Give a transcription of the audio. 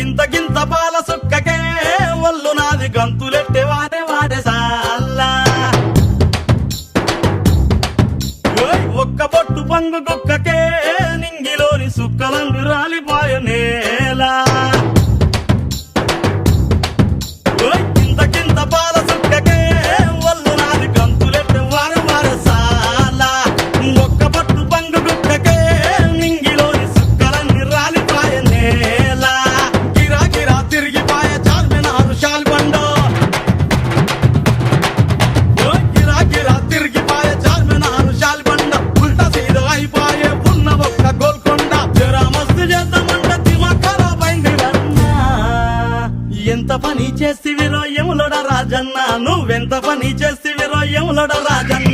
గింత గింత పాల సుక్కకే ఒళ్ళు నాది గంతులెట్టే వాడే వాడే సాల్లా ఒక్క పొట్టు పంగు కుక్కకే నింగిలోని సుక్కలందు రాలిపోయ నేలా గింత గింత పాల సుక్కకే ఒళ్ళు నాది గంతులెట్టే వాడే వాడే సాల్లా ఒక్క పొట్టు పంగు కుక్కకే నింగిలోని సుక్కలన్నీ రాలిపోయ నేలా గిరా గిరా తిరిగిపోయ చార్మినారు షాల్బండో గిరా గిరా తిరిగిపోయ చార్మినారు షాల్బండ ఉల్టా సీదా అయిపోయే ఉన్న ఒక్క గోల్కొండ జరా మస్తు చేద్దామంట దిమాగ్ ఖరాబ్ అయింది రన్నా ఎంత పని చేస్తివిరో యములోడ రాజన్న నువ్వెంత పని చేస్తివిరో యములోడ రాజన్న